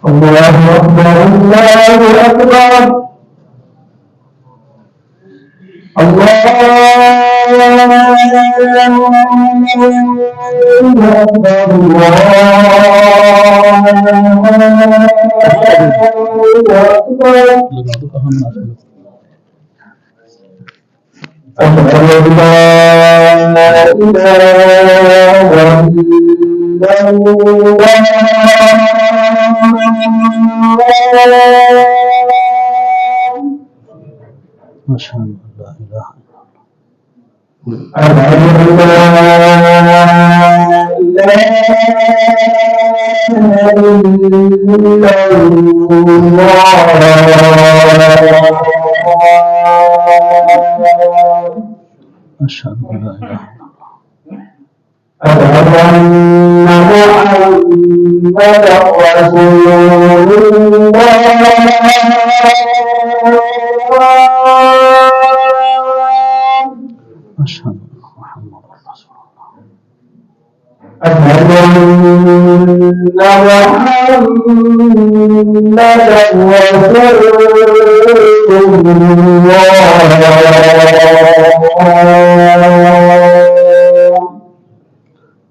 الله أكبر الله أكبر الله أشهد أن لا إله أشهد أن محمدا رسول الله أشهد أن محمدا رسول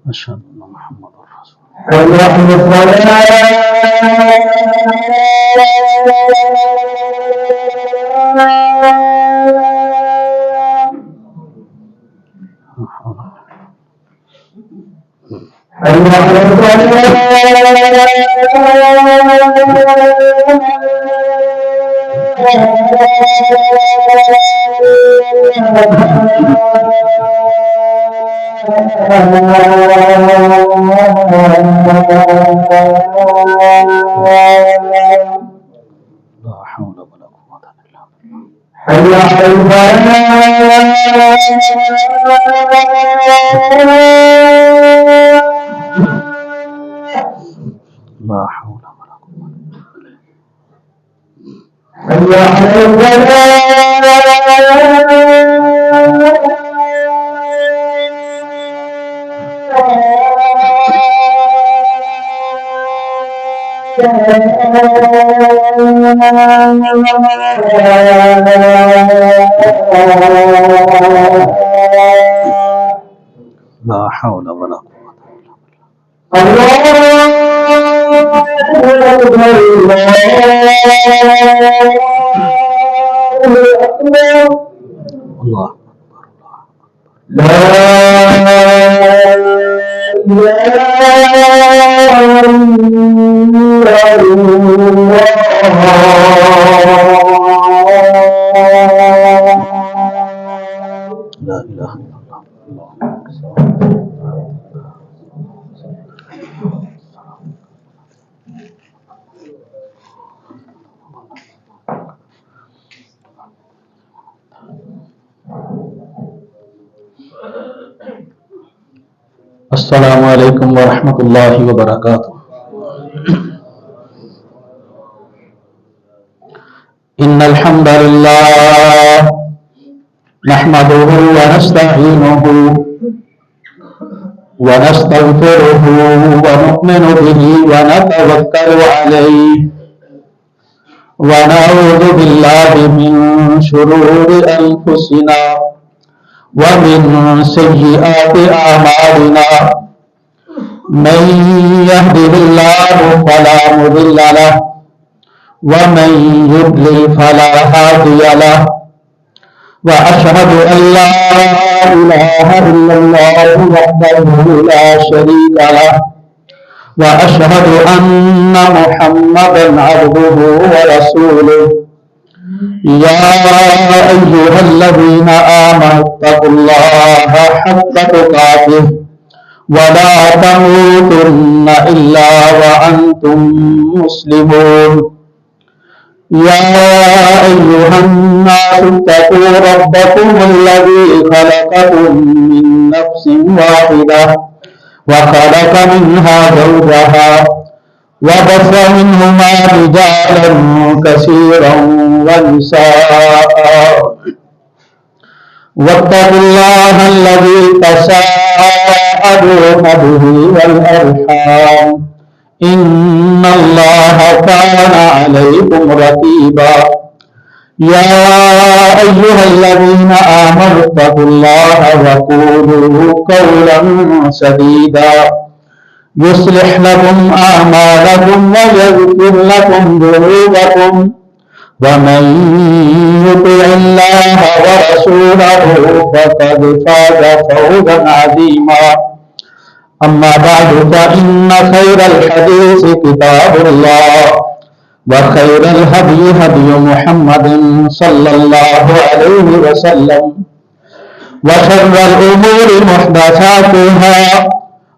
الله أشهد أن محمدا أشهد أن محمدا رسول لا حول ولا قوة إلا بالله حي على لا حول ولا قوة حي لا حول ولا قوة إلا بالله الله أكبر لا إله إلا الله السلام علیکم ورحمۃ اللہ وبرکاتہ ان الحمد للہ نحمده ونستعینه ونستغفره ونؤمن به ونتوکل علیہ ونعوذ باللہ من شرور انفسنا ومن سيئات أعمالنا من يهده الله فلا مضل له ومن يضلل فلا هادي له وأشهد أن لا إله إلا الله وحده لا شريك له وأشهد أن محمدا عبده ورسوله يا أيها الذين آمنوا اتقوا الله حق تقاته ولا تموتن إلا وأنتم مسلمون يا أيها الناس اتقوا ربكم الذي خلقكم من نفس واحدة وخلق منها زوجها وبث منهما رجالا كثيرا ونساء واتقوا الله الذي تساءلون به والأرحام إن الله كان عليكم رقيبا يا أيها الذين آمنوا اتقوا الله وقولوا قولا سديدا يصلح لكم أعمالكم ويغفر لكم ذنوبكم ومن يطع الله ورسوله فقد فاز فوزا عظيما أما بعد فإن خير الحديث كتاب الله وخير الهدي هدي محمد صلى الله عليه وسلم وشر الأمور محدثاتها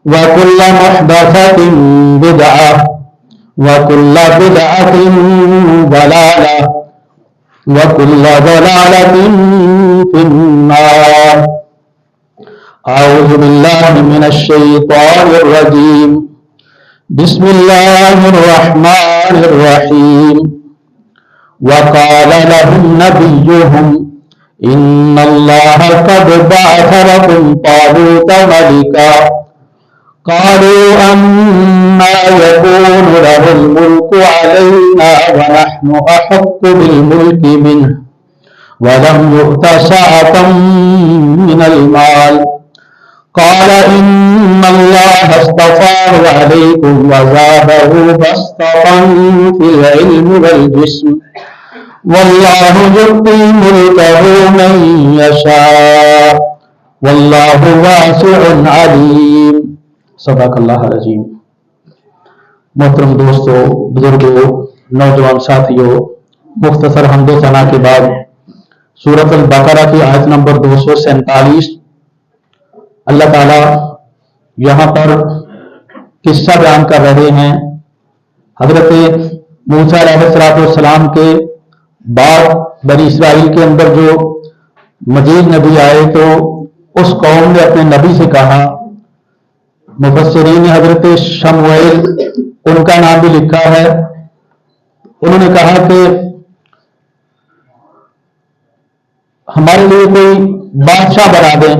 وكل محدثة بدعة وكل بدعة ضلالة وكل ضلالة في النار أعوذ بالله من الشيطان الرجيم بسم الله الرحمن الرحيم وقال لهم نبيهم إن الله قد بعث لكم طالوت ملكا قالوا أما يكون له الملك علينا ونحن أحق بالملك منه ولم يؤت سعة من المال قال إن الله اصطفاه عليكم وزاده بسطة في العلم والجسم والله يؤتي ملكه من يشاء والله واسع عليم صدق اللہ العظیم۔ محترم دوستو، بزرگوں، نوجوان ساتھیوں، مختصر حمد و ثنا کے بعد سورۃ البقرہ کی آیت نمبر 247 اللہ تعالیٰ یہاں پر قصہ بیان کر رہے ہیں۔ حضرت موسیٰ علیہ السلام کے بعد بنی اسرائیل کے اندر جو مزید نبی آئے تو اس قوم نے اپنے نبی سے کہا، مفسرین نے حضرت شموئیل ان کا نام بھی لکھا ہے، انہوں نے کہا کہ ہمارے لیے کوئی بادشاہ بنا دیں،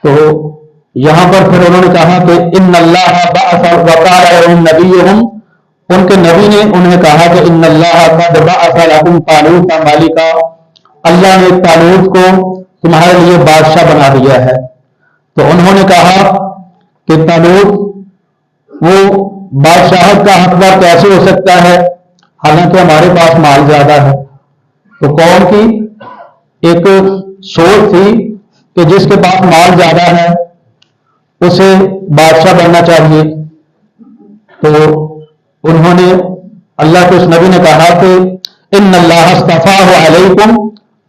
تو یہاں پر پھر انہوں نے کہا کہ ان اللہ بعث وقال نبیہم، ان کے نبی نے انہیں کہا کہ ان اللہ قد بعث لکم طالوت ملکا، اللہ نے طالوت کو تمہارے لیے بادشاہ بنا دیا ہے۔ تو انہوں نے کہا کہ طالوت وہ بادشاہت کا حقدار کیسے ہو سکتا ہے حالانکہ ہمارے پاس مال زیادہ ہے۔ تو قوم کی ایک سوچ تھی کہ جس کے پاس مال زیادہ ہے اسے بادشاہ بننا چاہیے۔ تو انہوں نے اللہ کے اس نبی نے کہا کہ ان اللہ اصطفاہ علیکم،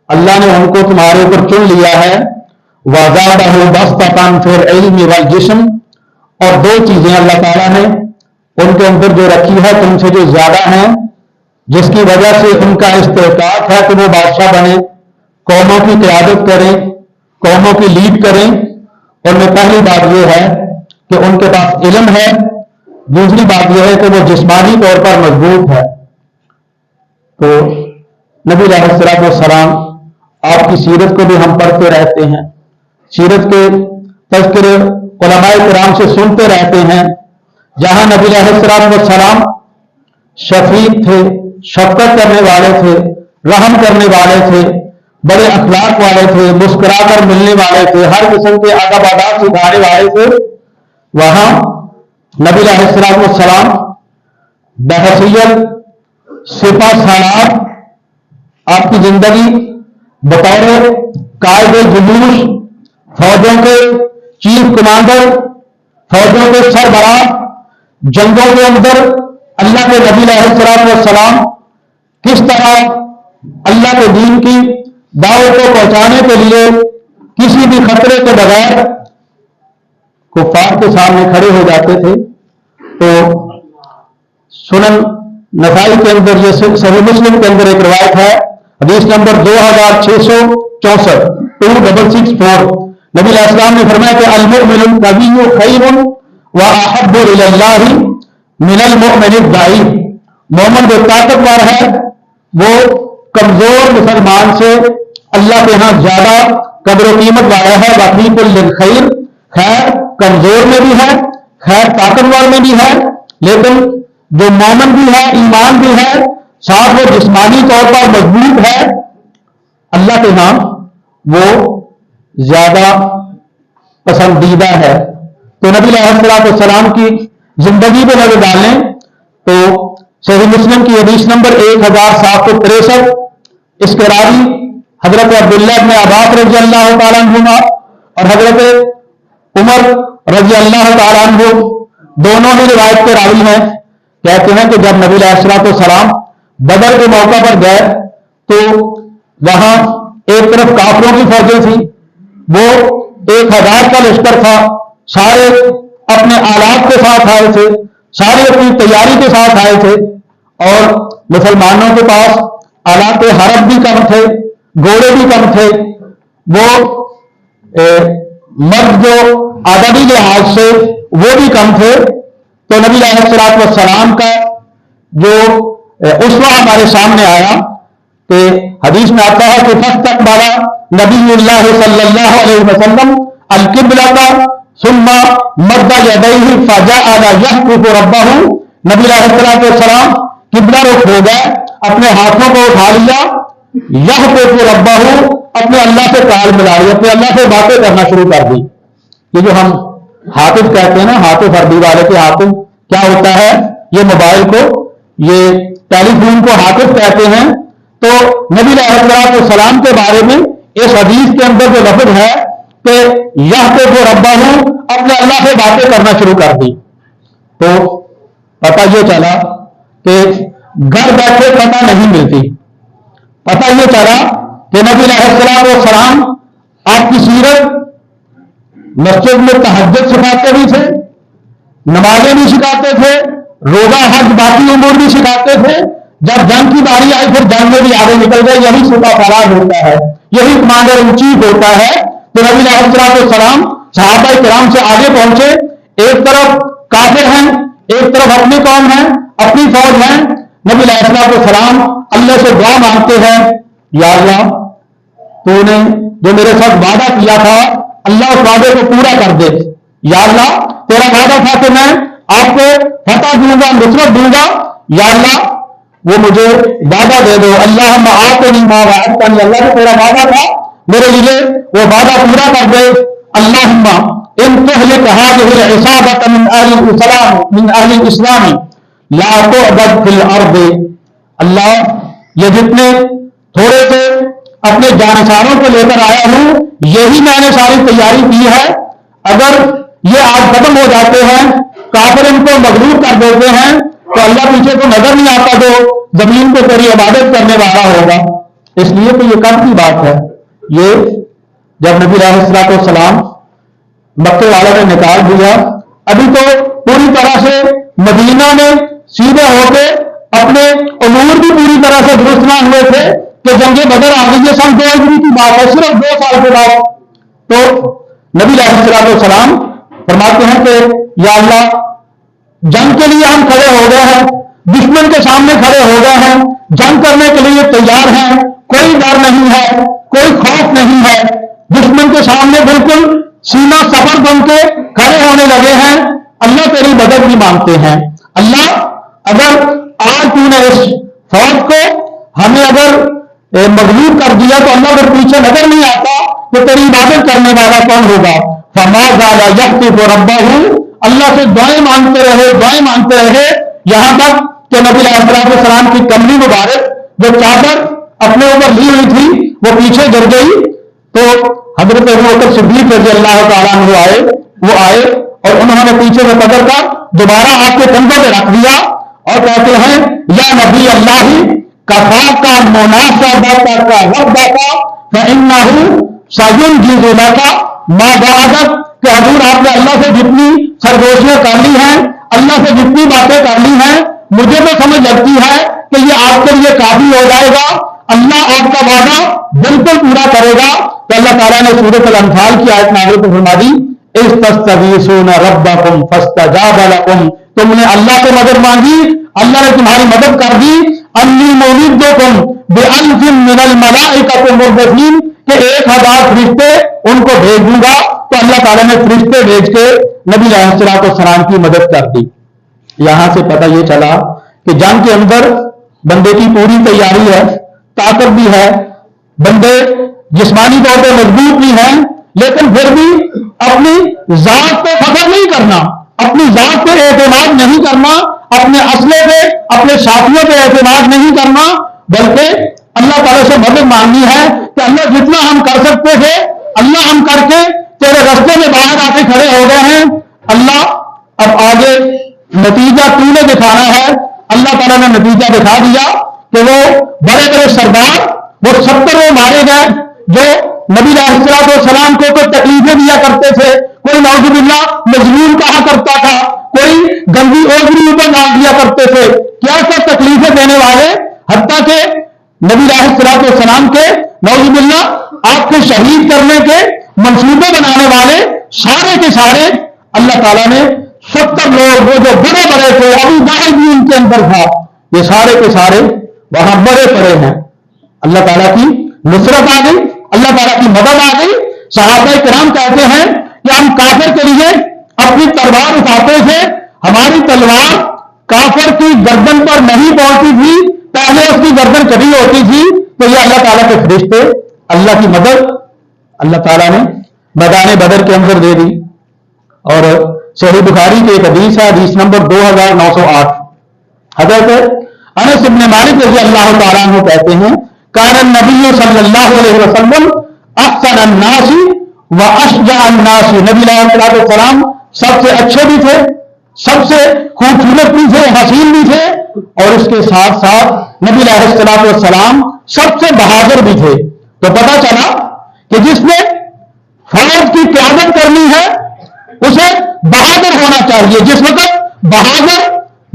اللہ نے ان کو تمہارے اوپر چن لیا ہے، وزادہ بسطۃ فی العلم والجسم، اور دو چیزیں اللہ تعالیٰ نے ان کے اندر جو رکھی ہے تم سے جو زیادہ ہیں، جس کی وجہ سے ان کا استحقاق ہے کہ وہ بادشاہ بنے، قوموں کی قیادت کریں، قوموں کی لیڈ کریں۔ ان میں پہلی بات یہ ہے کہ ان کے پاس علم ہے، دوسری بات یہ ہے کہ وہ جسمانی طور پر مضبوط ہے۔ تو نبی علیہ السلام آپ کی سیرت کو بھی ہم پڑھتے رہتے ہیں، سیرت کے تذکرے علماء کرام سے سنتے رہتے ہیں، جہاں نبی علیہ السلام شفیق تھے، شفقت کرنے والے تھے، رحم کرنے والے تھے، بڑے اخلاق والے تھے، مسکرا کر ملنے والے تھے، ہر قسم کے ادب آداب سکھانے والے تھے، وہاں نبی علیہ السلام بحیثیت سپہ سالار آپ کی زندگی بطور قائد جلوس، فوجوں کے چیف کمانڈر، فوجوں کے سربراہ، جنگوں کے اندر اللہ کے نبی علیہ السلام کس طرح اللہ کے دین کی دعوت کو پہنچانے کے لیے کسی بھی خطرے کے بغیر کفار کے سامنے کھڑے ہو جاتے تھے۔ تو سنن نسائی کے اندر، یہ صحیح مسلم کے اندر ایک روایت ہے، حدیث نمبر 2664، 2664، نبی علیہ السلام نے فرمایا کہ المؤمن القوی خیر واحب الی اللہ من المؤمن الضعیف، مومن جو طاقتور ہے وہ کمزور مسلمان سے اللہ کے ہاں زیادہ قدر و قیمت والا ہے۔ وفی کل خیر، خیر کمزور میں بھی ہے، خیر طاقتور میں بھی ہے، لیکن جو مومن بھی ہے، ایمان بھی ہے، ساتھ وہ جسمانی طور پر مضبوط ہے، اللہ کے ہاں وہ زیادہ پسندیدہ ہے۔ تو نبی علیہ السلام کی زندگی پہ نظر ڈالیں تو صحیح مسلم کی حدیث نمبر 1763، اس کے راوی حضرت عبداللہ بن عباس رضی اللہ تعالیٰ عنہما اور حضرت عمر رضی اللہ تعالیٰ عنہ دونوں ہی روایت کے راوی ہیں۔ کہتے ہیں کہ جب نبی علیہ السلام بدر کے موقع پر گئے تو وہاں ایک طرف کافروں کی فوجیں تھیں، وہ 1000 کا لشکر تھا، سارے اپنے آلات کے ساتھ آئے تھے، سارے اپنی تیاری کے ساتھ آئے تھے، اور مسلمانوں کے پاس آلات حرب بھی کم تھے، گھوڑے بھی کم تھے، وہ مرد جو عددی لحاظ سے وہ بھی کم تھے۔ تو نبی علیہ السلام کا جو اسوہ ہمارے سامنے آیا کہ حدیث میں آتا ہے کہ فاستقبل نبی اللہ صلی اللہ علیہ وسلم القبلۃ ثم مد یدیہ فجعل یحتف ربہ، نبی علیہ السلام قبلہ رخ ہو گئے، اپنے ہاتھوں کو اٹھا لیا، یحتف ربہ، اپنے اللہ سے تال ملا لی، اپنے اللہ سے باتیں کرنا شروع کر دی۔ یہ جو ہم ہاتف کہتے ہیں نا، ہاتف عربی والے کے ہاتف کیا ہوتا ہے؟ یہ موبائل کو، یہ ٹیلی فون کو ہاتف کہتے ہیں۔ تو نبی علیہ السلام کے بارے میں اس حدیث کے اندر جو لفظ ہے کہ یحتف ربہ، اپنے اللہ سے باتیں کرنا شروع کر دی، تو پتہ یہ چلا کہ گھر بیٹھے پتہ نہیں ملتی۔ پتہ یہ چلا کہ نبی علیہ السلام آپ کی سیرت مسجد میں تہجد سکھاتے بھی تھے، نمازیں بھی سکھاتے تھے، روزہ حج باقی امور بھی سکھاتے تھے۔ جب جنگ کی باری آئی پھر جنگ میں بھی آگے نکل گئے، یہی سپہ سالار ہوتا ہے، یہی کمانڈر ان چیف ہوتا ہے۔ تو نبی علیہ السلام صحابہ کرام سے آگے پہنچے، ایک طرف کافر ہیں، ایک طرف اپنی قوم ہے، اپنی فوج ہے۔ نبی علیہ السلام اللہ سے دعا مانگتے ہیں، یا اللہ تو نے جو میرے ساتھ وعدہ کیا تھا اللہ اس وعدے کو پورا کر دے، یا اللہ تیرا وعدہ تھا کہ میں آپ کو فتح دوں گا، نصرت دوں گا، یا اللہ وہ مجھے وعدہ دے دو، اللہم آتنی ما وعدتنی، اللہ سے تیرا وعدہ تھا میرے لیے وہ وعدہ پورا کر دے۔ اللہم ان تہلک هذه العصابۃ من اہل الاسلام لا تعبد فی الارض، اللہ یہ جتنے تھوڑے سے اپنے جانساروں کو لے کر آیا ہوں، یہی میں نے ساری تیاری کی ہے، اگر یہ آج ختم ہو جاتے ہیں، کافر ان کو مغلوب کر دیتے ہیں، تو اللہ پیچھے کو نظر نہیں آتا جو زمین پہ تیری عبادت کرنے والا ہوگا۔ اس لیے کہ یہ کب کی بات ہے؟ یہ جب نبی علیہ السلام مکے والوں نے نکال دیا، ابھی تو پوری طرح سے مدینہ میں سیدھے ہو کے اپنے امور بھی پوری طرح سے درست نہ ہوئے تھے کہ جنگ بدر آ گئی ہے، سن 2 ہجری کی بات ہے، صرف 2 سال کے بعد۔ تو نبی علیہ السلام فرماتے ہیں کہ یا اللہ جنگ کے لیے ہم کھڑے ہو گئے ہیں، دشمن کے سامنے کھڑے ہو گئے ہیں، جنگ کرنے کے لیے تیار ہیں، کوئی ڈر نہیں ہے، کوئی خوف نہیں ہے، دشمن کے سامنے بالکل سینہ سفر بن کے کھڑے ہونے لگے ہیں، اللہ تیری مدد بھی مانگتے ہیں۔ اللہ اگر آج تو نے اس فوج کو ہمیں اگر مغلوب کر دیا تو اللہ اگر پیچھے نظر نہیں آتا تو تیری عبادت کرنے والا کون ہوگا؟ فما زال یحتف ربہ، اللہ سے دعائیں مانگتے رہے یہاں تک کہ نبی علیہ السلام کی کملی مبارک جو چادر اپنے اوپر لی ہوئی تھی وہ پیچھے گر گئی۔ تو حضرت ابوبکر صدیق رضی اللہ تعالیٰ عنہ وہ آئے اور انہوں نے پیچھے سے پکڑ کر دوبارہ آپ کے کندھوں پہ رکھ دیا اور کہتے ہیں یا نبی اللہ کفاک مناسبتک ربک فإنہ سینجز لک ما وعدک، کہ حضور آپ نے اللہ سے جتنی سرگوشیاں کر لی ہیں، اللہ سے جتنی باتیں کر لی ہیں، مجھے تو سمجھ لگتی ہے کہ یہ آپ کے لیے کافی ہو جائے گا، اللہ آپ کا وعدہ بالکل پورا کرے گا۔ تو اللہ تعالیٰ نے سورۃ الانفال کی آیت نازل فرما دی، اذ تستغیثون ربکم فاستجاب لکم، تم نے اللہ سے مدد مانگی، اللہ نے تمہاری مدد کر دی، انی ممدکم بألف من الملائکۃ مردفین، کہ 1000 فرشتے ان کو بھیج دوں گا۔ تو اللہ تعالیٰ نے فرشتے بھیج کے نبی علیہ السلام کی مدد کر دی۔ یہاں سے پتہ یہ چلا کہ جنگ کے اندر بندے کی پوری تیاری ہے، طاقت بھی ہے، بندے جسمانی طور پہ مضبوط بھی ہیں، لیکن پھر بھی اپنی ذات پہ فخر نہیں کرنا، اپنی ذات پہ اعتماد نہیں کرنا، اپنے اسلحے پہ اپنے ساتھیوں پہ اعتماد نہیں کرنا، بلکہ اللہ تعالیٰ سے مدد مانگنی ہے کہ اللہ جتنا ہم کر سکتے تھے اللہ ہم کر کے تیرے رستے میں باہر آ کے کھڑے ہو گئے ہیں، اللہ اب آگے نتیجہ تو نے دکھانا ہے۔ اللہ تعالیٰ نے نتیجہ دکھا دیا کہ وہ بڑے بڑے سردار وہ 70 وہ مارے گئے جو نبی علیہ السلام کو کوئی تکلیفیں دیا کرتے تھے، کوئی نعوذ باللہ مظلوم کہا کرتا تھا، کوئی گندی اوزری اوپر ڈال دیا کرتے تھے، کیا کیا تکلیفیں دینے والے، حتیٰ کہ نبی علیہ السلام کے نعوذ باللہ آپ کو شہید کرنے کے منصوبے بنانے والے سارے کے سارے اللہ تعالیٰ نے 70 لوگ وہ جو بڑے بڑے تھے، ابو جہل بھی ان کے اندر تھا، یہ سارے کے سارے وہاں بڑے پڑے ہیں۔ اللہ تعالیٰ کی نصرت آ گئی، اللہ تعالیٰ کی مدد آ گئی۔ صحابہ کرام کہتے ہیں کہ ہم کافر کے لیے اپنی تلوار اٹھاتے تھے، ہماری تلوار کافر کی گردن پر نہیں پہنچتی تھی، پہلے اس کی گردن کبھی ہوتی تھی، تو یہ اللہ تعالیٰ کے فرشتے اللہ کی مدد اللہ تعالیٰ نے میدان بدر کے اندر دے دی۔ اور صحیح بخاری کی ایک حدیث ہے، حدیث نمبر 2908، حضرت انس بن مالک رضی اللہ تعالیٰ عنہ کہتے ہیں کان النبی صلی اللہ علیہ وسلم احسن الناس واشجع الناس، نبی علیہ السلام سب سے اچھے بھی تھے، سب سے خوبصورت بھی تھے، حسین بھی تھے، اور اس کے ساتھ ساتھ نبی علیہ السلام سب سے بہادر بھی تھے۔ تو پتہ چلا کہ جس نے فوج کی قیادت کرنی ہے اسے بہادر ہونا چاہیے۔ جس وقت بہادر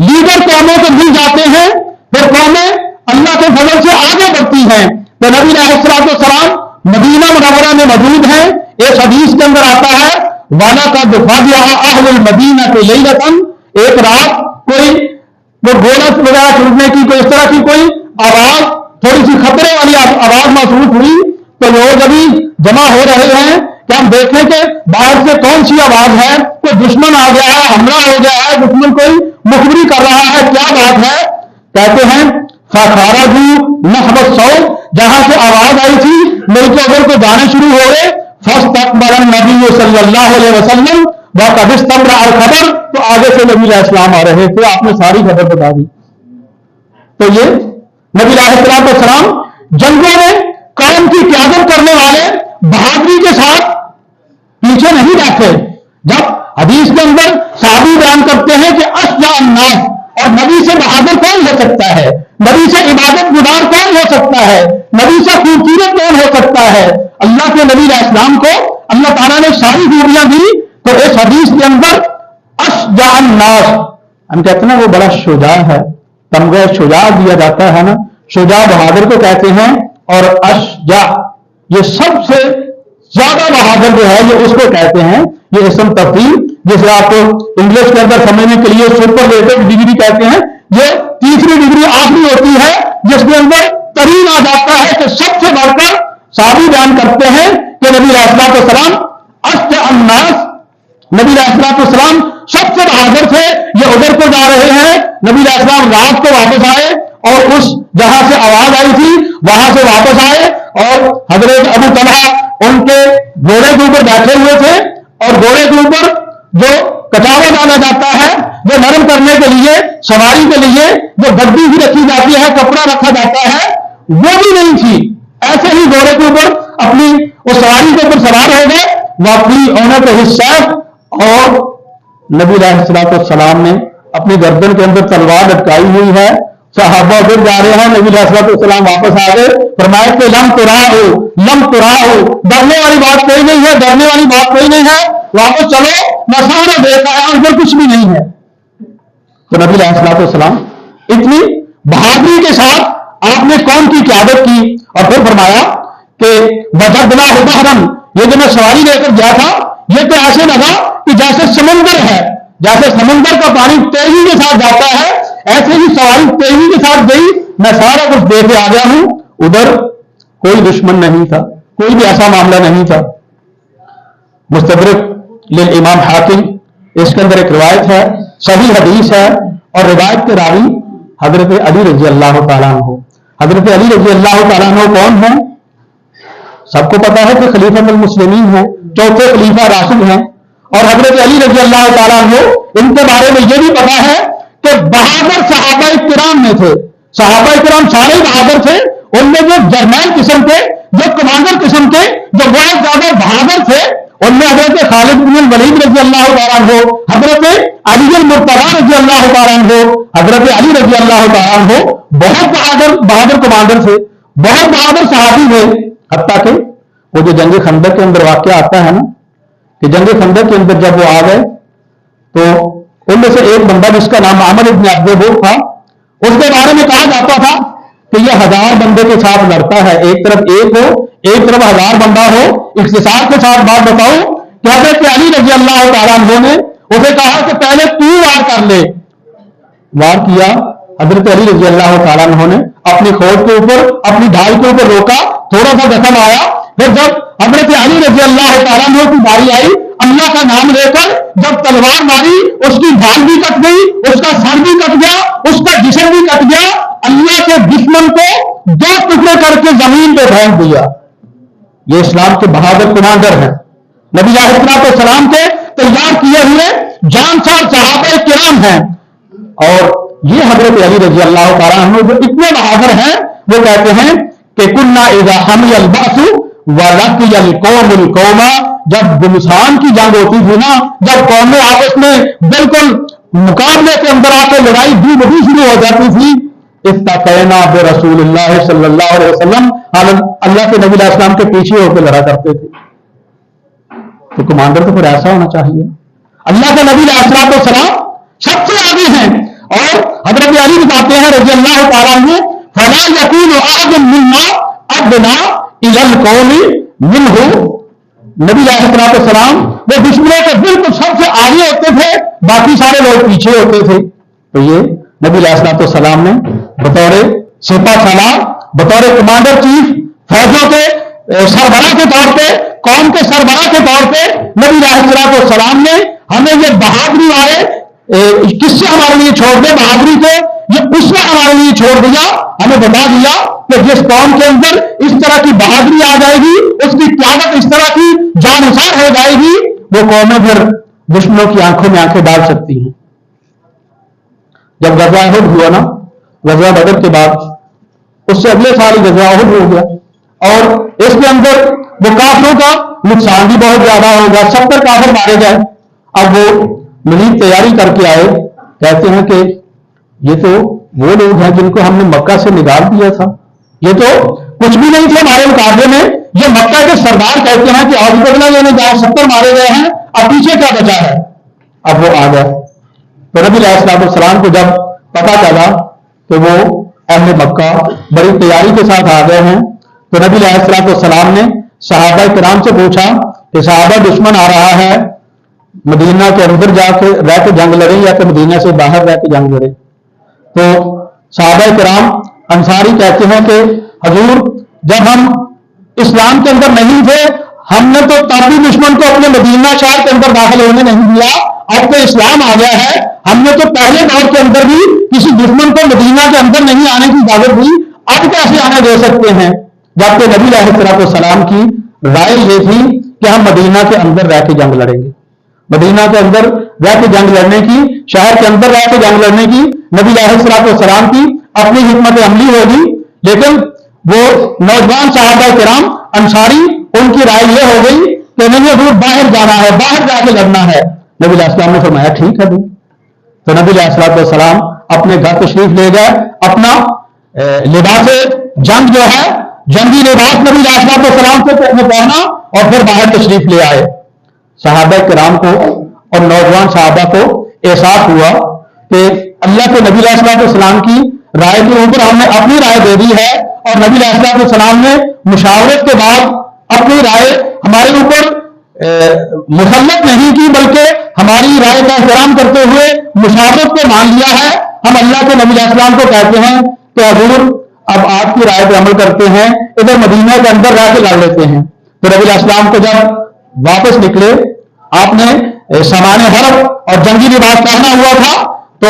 لیڈر قوموں کو مل جاتے ہیں پھر قومیں اللہ کے فضل سے آگے بڑھتی ہیں۔ تو نبی علیہ السلام مدینہ منورہ میں موجود ہیں، ایک حدیث کے اندر آتا ہے والا کا دفاع اہل المدینہ کے لیلتن، ایک رات کوئی وہ گھوڑا وغیرہ چھوٹنے کی کوئی اس طرح کی کوئی آواز، تھوڑی سی خطرے والی آواز محسوس ہوئی، تو لوگ ابھی جمع ہو رہے ہیں کہ ہم دیکھیں کہ باہر سے کون سی آواز ہے، کوئی دشمن آ گیا ہے، حملہ ہو گیا ہے، دشمن کوئی مخبری کر رہا ہے، کیا بات ہے؟ کہتے ہیں فخرجوا نحو الصوت، جہاں سے آواز آئی تھی ملک اگر کو جانے شروع ہو گئے، فاستقبل النبی صلی اللہ علیہ وسلم وقد استمر الخبر، تو آگے سے نبی علیہ السلام آ رہے تھے، آپ نے ساری خبر بتا دی۔ تو یہ نبی علیہ السلام جنگوں میں قوم کی قیادت کرنے والے بہادری کے ساتھ پیچھے نہیں بیٹھے۔ جب حدیث کے اندر صحابی بیان کرتے ہیں کہ اشجع الناس، اور نبی سے بہادر کون ہو سکتا ہے، نبی سے عبادت گزار کون ہو سکتا ہے، نبی سے خوبصورت کون ہو سکتا ہے، اللہ کے نبی علیہ السلام کو اللہ تعالیٰ نے ساری خوبیاں دی۔ تو اس حدیث کے اندر اشجع الناس، ہم کہتے ہیں وہ بڑا شجاع ہے، تمغہ شجاع دیا جاتا ہے نا، شجاع بہادر کو کہتے ہیں، اور اشجع یہ سب سے زیادہ بہادر جو ہے یہ اس کو کہتے ہیں، یہ اسم تفضیل جسے آپ کو انگلش کے اندر سمجھنے کے لیے سپرلیٹو ڈگری کہتے ہیں، یہ تیسری ڈگری آخری ہوتی ہے جس کے اندر ترین آ جاتا ہے کہ سب سے بڑھ کر صحابی بیان کرتے ہیں کہ نبی علیہ السلام اشجع الناس، نبی علیہ السلام سب سے بہادر تھے۔ یہ ادھر کو جا رہے ہیں، نبی علیہ السلام رات کو واپس آئے اور اس جہاں سے آواز آئی تھی وہاں سے واپس آئے، اور حضرت ابو طلحہ ان کے گھوڑے کے اوپر بیٹھے ہوئے تھے، اور گھوڑے کے اوپر جو کچاوا ڈالا جاتا ہے وہ نرم کرنے کے لیے، سواری کے لیے جو گدی بھی رکھی جاتی ہے، کپڑا رکھا جاتا ہے، وہ بھی نہیں تھی، ایسے ہی گھوڑے کے اوپر اپنی اس سواری کے اوپر سوار ہو گئے، واقعی اونت السیف، اور نبی علیہ السلام نے اپنی گردن کے اندر تلوار لٹکائی ہوئی ہے، صحابہ ادھر جا رہے ہیں، نبی علیہ السلام واپس آ گئے، فرمایا کہ لم تراؤ، ڈرنے والی بات کوئی نہیں ہے، ڈرنے والی بات کوئی نہیں ہے، واپس چلو، میں سارا دیکھ آیا ہوں، ادھر کچھ بھی نہیں ہے۔ تو نبی علیہ السلام اتنی بہادری کے ساتھ آپ نے قوم کی قیادت کی، اور پھر فرمایا کہ وجدناہ بحرن، یہ جو میں سواری لے کر گیا تھا یہ تو ایسے لگا کہ جیسے سمندر ہے، جیسے سمندر کا پانی تیزی کے ساتھ جاتا ہے، ایسے ہی سواری تیزی کے ساتھ گئی، میں سارا کچھ دیکھ کے آ گیا ہوں، ادھر کوئی دشمن نہیں تھا، کوئی بھی ایسا معاملہ نہیں تھا۔ مستدرک للامام حاکم، اس کے اندر ایک روایت ہے، صحیح حدیث ہے، اور روایت کے راوی حضرت علی رضی اللہ تعالیٰ عنہ. حضرت علی رضی اللہ تعالیٰ عنہ کون ہیں؟ سب کو پتا ہے کہ خلیفۃ المسلمین ہیں، چوتھے خلیفہ راشد ہیں. اور حضرت علی رضی اللہ تعالیٰ عنہ ان کے بارے میں یہ بھی پتا ہے کہ بہادر صحابہ کرام میں تھے. صحابہ کرام سارے بہادر تھے، ان میں جو جرنیل قسم کے، جو کمانڈر قسم کے، جو بہت زیادہ بہادر تھے، ان میں حضرت خالد بن الولید رضی اللہ تعالیٰ عنہ، حضرت علی المرتضیٰ رضی اللہ تعالیٰ عنہ، حضرت علی رضی اللہ تعالیٰ عنہ بہت بہادر کمانڈر تھے، بہت بہادر صحابی تھے. حتیٰ کہ وہ جو جنگ خندق کے اندر واقعہ آتا ہے نا، کہ جنگ خندق کے اندر جب وہ آ گئے تو ان میں سے ایک بندہ جس کا نام عامر ابن عبد الوہاب تھا، اس کے بارے میں کہا جاتا تھا کہ یہ 1000 بندے کے ساتھ لڑتا ہے، ایک طرف ایک ہو، ایک طرف 1000 بندہ ہو. اختصار کے ساتھ بات بتاؤں کہ حضرت علی رضی اللہ تعالیٰ عنہ نے اسے کہا کہ پہلے تو وار کر لے. وار کیا. حضرت علی رضی اللہ تعالیٰ عنہ نے اپنی کھوج کے اوپر، اپنی ڈھال کے اوپر روکا، تھوڑا سا زخم آیا. پھر جب حضرت علی رضی اللہ تعالیٰ عنہ کی باری آئی، اللہ کا نام لے کر جب تلوار ماری، اس کی ڈھال بھی کٹ گئی، اس کا سر بھی کٹ گیا، اس کا جسم بھی کٹ گیا. اللہ کے دشمن کو 2 ٹکڑے کر کے زمین پہ پھینک دیا. یہ اسلام کے بہادر کمانڈر ہیں، نبی علیہ السلام کے تیار کیے ہوئے جانسار صحابہ کرام ہیں. اور یہ حضرت علی رضی اللہ تعالیٰ عنہ جو اتنے بہادر ہیں، وہ کہتے ہیں کہ کنا اذا حمی البعث ولقی القوم القوم، جب گمسان کی جنگ ہوتی تھی نا، جب قومیں آپس میں بالکل مقابلے کے اندر آ کے لڑائی بھی بڑی شروع ہو جاتی تھی، استقینا برسول اللہ صلی اللہ علیہ وسلم، اللہ کے نبی علیہ السلام کے پیچھے ہو کے لڑا کرتے تھے. تو کمانڈر تو پھر ایسا ہونا چاہیے. اللہ کے نبی علیہ السلام سب سے آگے ہیں. اور حضرت علی بتاتے ہیں رضی اللہ تعالیٰ عنہ، فلا یکون احد منا ادنا الی القوم منہ. نبی علیہ السلام وہ دشمنوں کے بالکل سب سے آگے ہوتے تھے، باقی سارے لوگ پیچھے ہوتے تھے. تو یہ نبی علیہ السلام نے بطور سپہ سالار، بطور کمانڈر چیف، فوجوں کے سربراہ کے طور پہ، قوم کے سربراہ کے طور پہ نبی علیہ السلام نے ہمیں یہ بہادری والے کس سے ہمارے لیے چھوڑ دے، بہادری کے یہ اس نے ہمارے لیے چھوڑ دیا. ہمیں بتا دیا کہ جس قوم کے اندر اس طرح کی بہادری آ جائے گی، اس کی قیادت اس طرح کی جانسار ہو جائے گی، وہ قومیں پھر دشمنوں کی آنکھوں میں آنکھیں ڈال سکتی ہیں. جب غزوہ احد ہوا نا، غزوہ بدر کے بعد اس سے اگلے سال ہی غزوہ احد ہو گیا، اور اس کے اندر وہ کافروں کا نقصان بھی بہت زیادہ ہو گیا، 70 کافر مارے گئے. اب وہ مزید تیاری کر کے آئے، کہتے ہیں کہ یہ تو وہ لوگ ہیں جن کو ہم نے مکہ سے نکال دیا تھا، یہ تو کچھ بھی نہیں تھے ہمارے مقابلے میں. یہ مکہ کے سردار کہتے ہیں کہ آج بدلا لینے جائے، 70 مارے گئے ہیں، اب پیچھے کیا بچا ہے. اب وہ آ گئے. تو نبی علیہ السلام کو جب پتا چلا کہ وہ اہل مکہ بڑی تیاری کے ساتھ آ گئے ہیں، تو نبی علیہ السلام نے صحابہ کرام سے پوچھا کہ صحابہ دشمن آ رہا ہے، مدینہ کے اندر جا کے رہ کے جنگ لڑے یا کہ مدینہ سے باہر رہ کے جنگ لڑے. تو صحابہ کرام انصاری کہتے ہیں کہ حضور جب ہم اسلام کے اندر نہیں تھے، ہم نے تو تب بھی دشمن کو اپنے مدینہ شہر کے اندر داخل ہونے نہیں دیا. اب تو اسلام آ گیا ہے، ہم نے تو پہلے دور کے اندر بھی کسی دشمن کو مدینہ کے اندر نہیں آنے کی اجازت دی، اب کیسے آنے دے سکتے ہیں؟ جبکہ نبی علیہ السلام کی رائے یہ تھی کہ ہم مدینہ کے اندر رہ کے جنگ لڑیں گے. مدینہ کے اندر رہ کے جنگ لڑنے کی، شہر کے اندر رہ کے جنگ لڑنے کی نبی علیہ السلام کی اپنی حکمت عملی ہوگی. لیکن وہ نوجوان صحابہ کرام انصاری، ان کی رائے یہ ہو گئی کہ نہیں حضور باہر جانا ہے، باہر جا کے لڑنا ہے. نبی علیہ السلام نے فرمایا ٹھیک ہے. تو نبی علیہ السلام اپنے گھر تشریف لے گئے، اپنا لباس جنگ جو ہے، جنگی لباس نبی علیہ السلام سے پہنا اور پھر باہر تشریف لے آئے. صحابہ کرام کو اور نوجوان صحابہ کو احساس ہوا کہ اللہ کے نبی علیہ السلام کی رائے کے اوپر ہم نے اپنی رائے دے دی ہے، اور نبی علیہ السلام نے مشاورت کے بعد اپنی رائے ہمارے اوپر مسلط نہیں کی، بلکہ ہماری رائے کا احترام کرتے ہوئے مشاورت کو مان لیا ہے. ہم اللہ کے نبی علیہ السلام کو کہتے ہیں کہ حضور اب آپ کی رائے پہ عمل کرتے ہیں، ادھر مدینہ کے اندر رہ کے لڑ لیتے ہیں. تو نبی علیہ السلام کو جب واپس نکلے، آپ نے سامان حرب اور جنگی لباس پہنا ہوا تھا، تو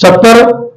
70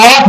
8